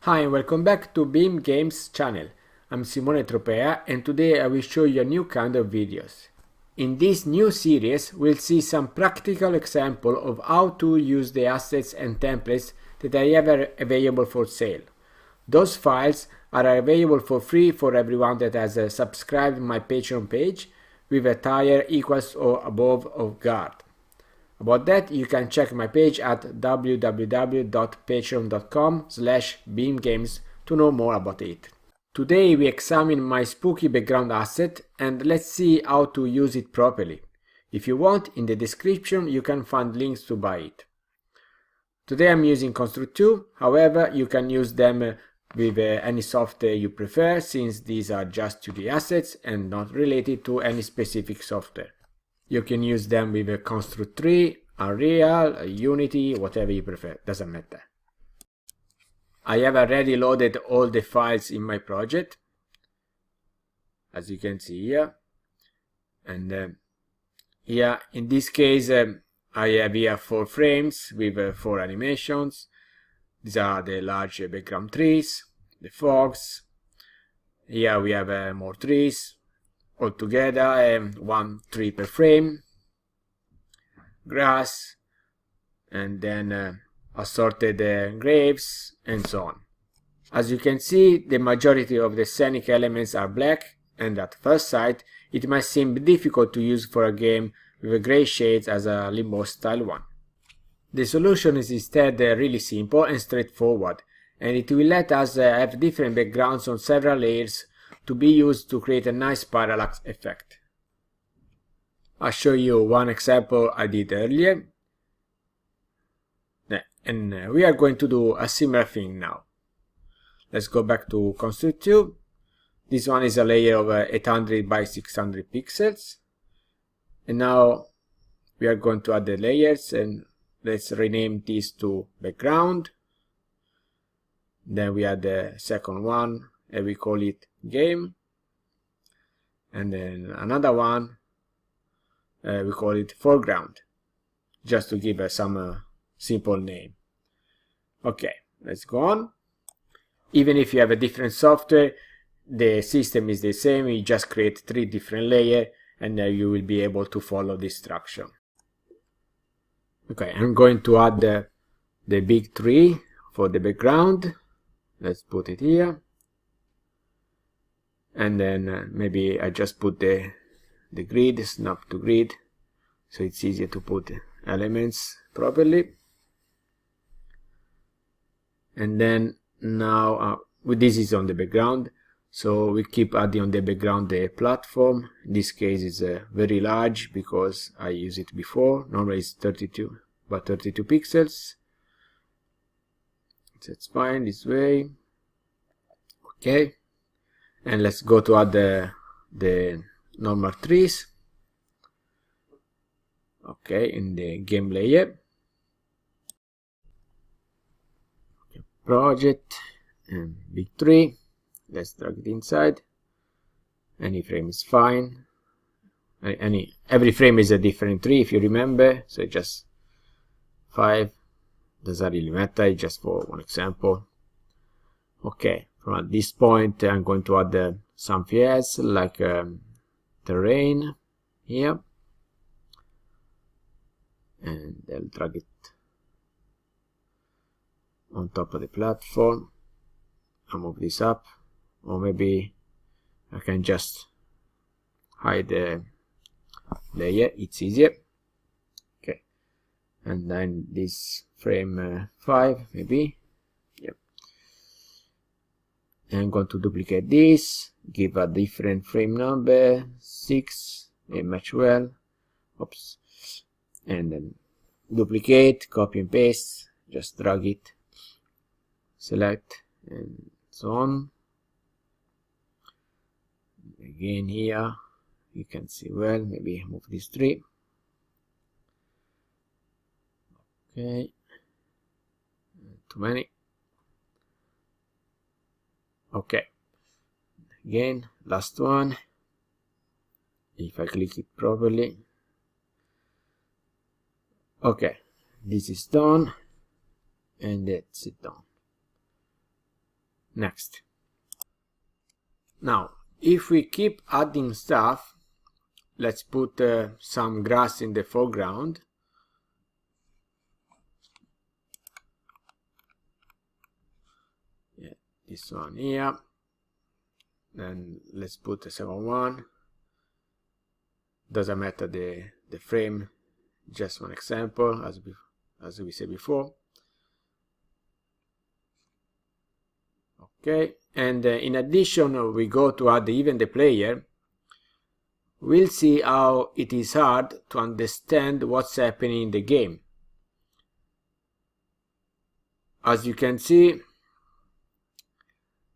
Hi and welcome back to Biim.Games channel. I'm Simone Tropea and today I will show you a new kind of videos. In this new series we'll see some practical example of how to use the assets and templates that I have available for sale. Those files are available for free for everyone that has subscribed to my Patreon page with a tier equals or above of guard. About that, you can check my page at www.patreon.com/Biim.Games to know more about it. Today we examine my spooky background asset and let's see how to use it properly. If you want, in the description you can find links to buy it. Today I'm using Construct 2, however you can use them with any software you prefer, since these are just 2D assets and not related to any specific software. You can use them with a Construct 3, Unreal, Unity, whatever you prefer, doesn't matter. I have already loaded all the files in my project, as you can see here. And here, in this case, I have here 4 frames with 4 animations. These are the large background trees, the fogs. Here we have more trees. Altogether, 1 tree per frame, grass, and then assorted graves, and so on. As you can see, the majority of the scenic elements are black, and at first sight, it might seem difficult to use for a game with gray shades as a Limbo style one. The solution is instead really simple and straightforward, and it will let us have different backgrounds on several layers to be used to create a nice parallax effect. I'll show you one example I did earlier, and we are going to do a similar thing now. Let's go back to Construct 2. This one is a layer of 800 by 600 pixels, and now we are going to add the layers, and let's rename this to background. Then we add the second one and we call it game, and then another one we call it foreground, just to give us some simple name. Okay, let's go on. Even if you have a different software, the system is the same. You just create 3 different layers and you will be able to follow this structure. Okay, I'm going to add the big tree for the background. Let's put it here. And then maybe I just put the grid, snap to grid, so it's easier to put elements properly. And then now this is on the background, so we keep adding on the background the platform. In this case is very large because I used it before. Normally it's 32 pixels. That's fine this way. Okay. And let's go to add the normal trees. Okay, in the game layer. Okay, project and big tree. Let's drag it inside. Any frame is fine. Every frame is a different tree, if you remember. So just 5. Doesn't really matter, just for one example. Okay. From this point, I'm going to add something else, like terrain here, and I'll drag it on top of the platform. I'll move this up, or maybe I can just hide the layer, it's easier. Okay, and then this frame 5 maybe. I'm going to duplicate this, give a different frame number, 6, it match well, oops, and then duplicate, copy and paste, just drag it, select, and so on. Again here, you can see well, maybe move this tree. Okay, too many. Okay, again, last one. If I click it properly. Okay, this is done, and that's it done. Next. Now, if we keep adding stuff, let's put some grass in the foreground. Yeah, this one here. Then let's put the second one. Doesn't matter the frame, just one example as we said before. Okay, and in addition, we go to add even the player. We'll see how it is hard to understand what's happening in the game. As you can see,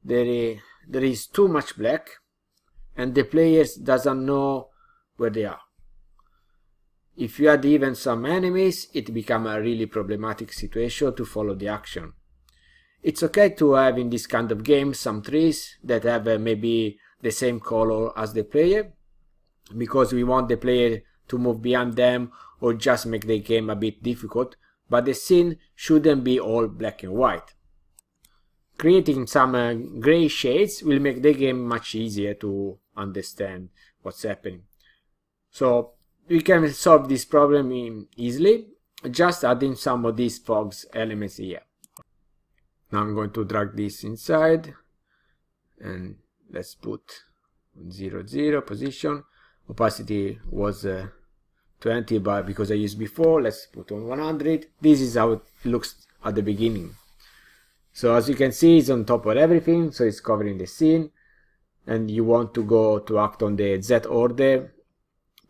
there is too much black and the players doesn't know where they are. If you add even some enemies, it becomes a really problematic situation to follow the action. It's okay to have in this kind of game some trees that have maybe the same color as the player, because we want the player to move behind them or just make the game a bit difficult, but the scene shouldn't be all black and white. Creating some gray shades will make the game much easier to understand what's happening. So we can solve this problem easily, just adding some of these fogs elements here. Now I'm going to drag this inside and let's put 0, 0 position. Opacity was 20, but because I used before, let's put on 100. This is how it looks at the beginning. So as you can see, it's on top of everything, so it's covering the scene. And you want to go to act on the Z order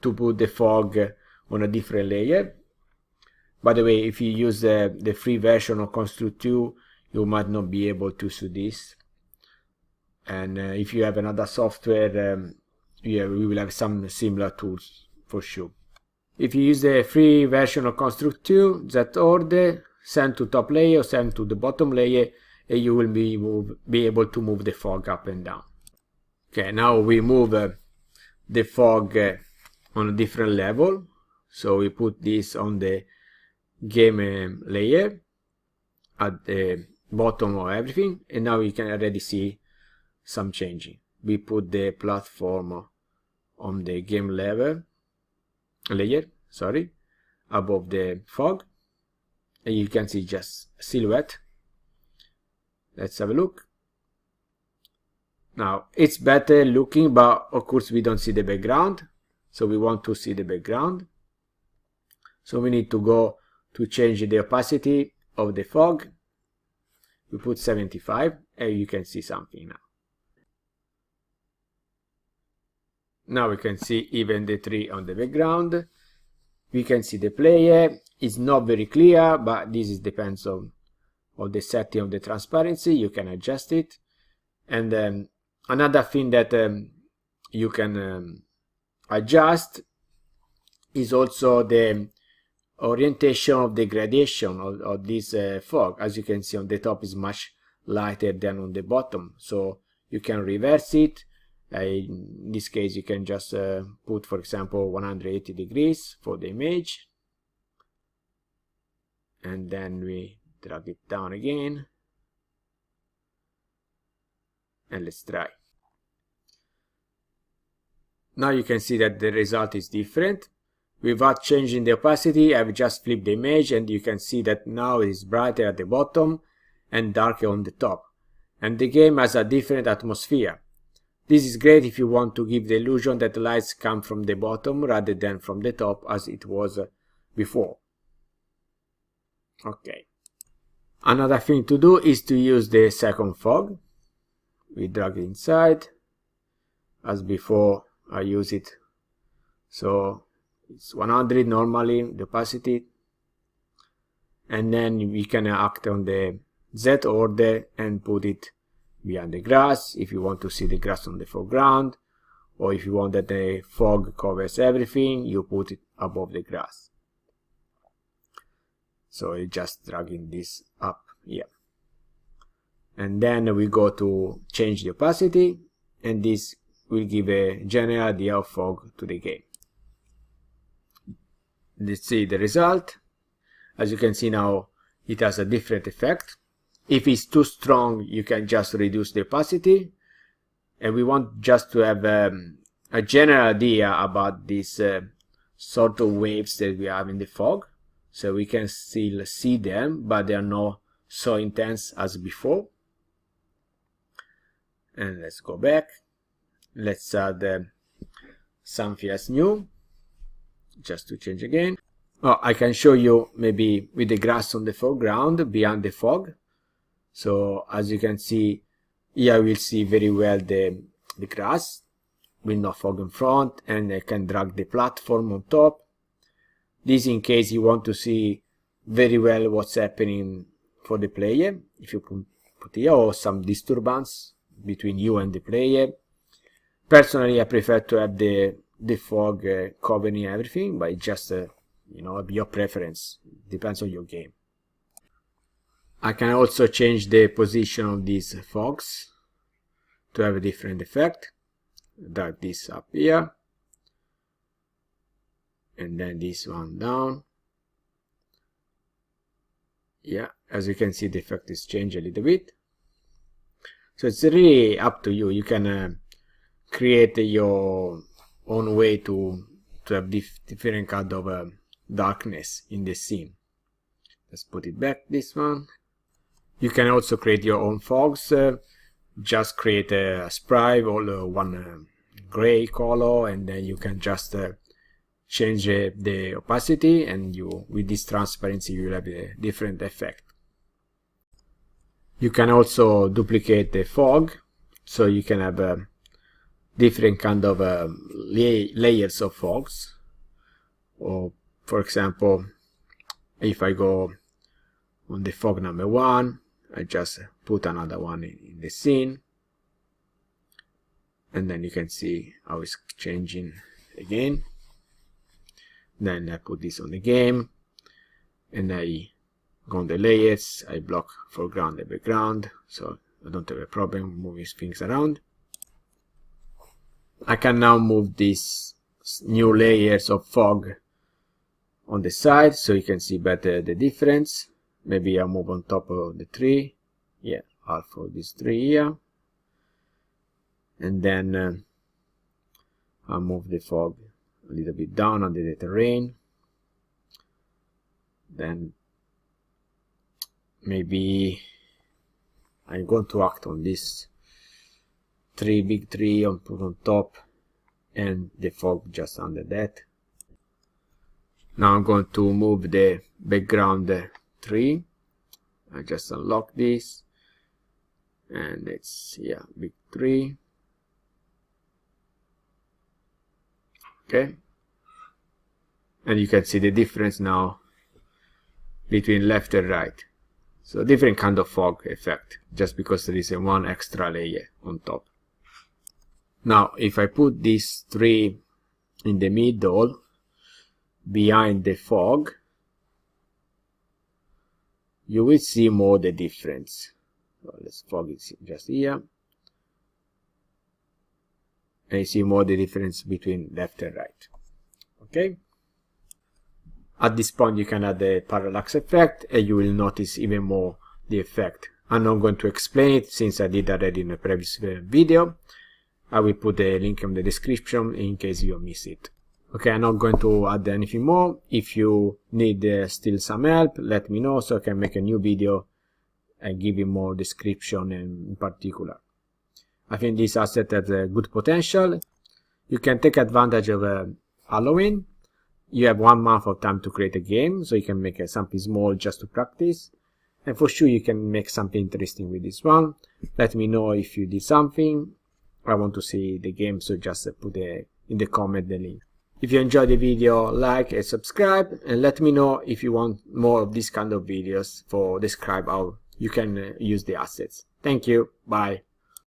to put the fog on a different layer. By the way, if you use the free version of Construct 2, you might not be able to do this. And if you have another software, yeah, we will have some similar tools for sure. If you use the free version of Construct 2, Z order, send to top layer, send to the bottom layer, and you will be able to move the fog up and down. Okay, now we move the fog on a different level. So we put this on the game layer at the bottom of everything, and now you can already see some changing. We put the platform on the game layer, above the fog, and you can see just a silhouette. Let's have a look. Now it's better looking, but of course we don't see the background, so we want to see the background. So we need to go to change the opacity of the fog. We put 75 and you can see something now. Now we can see even the tree on the background. We can see the player. It's not very clear, but this depends on the setting of the transparency. You can adjust it. And another thing that you can adjust is also the orientation of the gradation of this fog. As you can see, on the top is much lighter than on the bottom, so you can reverse it. In this case you can just put, for example, 180 degrees for the image, and then we drag it down again, and let's try. Now you can see that the result is different. Without changing the opacity, I've just flipped the image, and you can see that now it is brighter at the bottom and darker on the top, and the game has a different atmosphere. This is great if you want to give the illusion that the lights come from the bottom rather than from the top as it was before. Okay. Another thing to do is to use the second fog. We drag it inside. As before, I use it. So it's 100 normally, the opacity. And then we can act on the Z order and put it behind the grass if you want to see the grass on the foreground, or if you want that the fog covers everything, you put it above the grass. So it's just dragging this up here. And then we go to change the opacity, and this will give a general idea of fog to the game. Let's see the result. As you can see now, it has a different effect. If it's too strong, you can just reduce the opacity. And we want just to have a general idea about these sort of waves that we have in the fog. So we can still see them, but they are not so intense as before. And let's go back. Let's add something else new, just to change again. Oh, I can show you maybe with the grass on the foreground behind the fog. So as you can see, here we'll see very well the grass with no fog in front, and I can drag the platform on top. This in case you want to see very well what's happening for the player. If you put here, or some disturbance between you and the player. Personally, I prefer to have the fog covering everything, but it's just you know, your preference. Depends on your game. I can also change the position of these fogs to have a different effect. Drag this up here, and then this one down. Yeah, as you can see, the effect is changed a little bit. So it's really up to you. You can create your own way to have different kind of darkness in the scene. Let's put it back, this one. You can also create your own fogs. Just create a sprite or one gray color, and then you can just change the opacity, and with this transparency you will have a different effect. You can also duplicate the fog, so you can have different kind of layers of fogs. Or for example, if I go on the fog number 1, I just put another one in the scene, and then you can see how it's changing again. Then I put this on the game, and I go on the layers, I block foreground and background, so I don't have a problem moving things around. I can now move these new layers of fog on the side, so you can see better the difference. Maybe I'll move on top of the tree. Yeah, half of this tree here. And then I'll move the fog a little bit down under the terrain. Then maybe I'm going to act on this big tree and put on top, and the fog just under that. Now I'm going to move the background tree. I just unlock this, and it's, yeah, big tree. Okay, and you can see the difference now between left and right. So different kind of fog effect, just because there is one extra layer on top. Now if I put this tree in the middle behind the fog, you will see more the difference. So let's fog it just here, and you see more the difference between left and right. Okay, at this point you can add the parallax effect, and you will notice even more the effect. I'm not going to explain it since I did already in a previous video. I will put a link in the description in case you miss it. Okay, I'm not going to add anything more. If you need still some help, let me know so I can make a new video and give you more description in particular. I think this asset has a good potential. You can take advantage of Halloween. You have 1 month of time to create a game, so you can make something small just to practice. And for sure you can make something interesting with this one. Let me know if you did something. I want to see the game, so just put in the comment the link. If you enjoyed the video, like and subscribe, and let me know if you want more of this kind of videos for describe how you can use the assets. Thank you. Bye.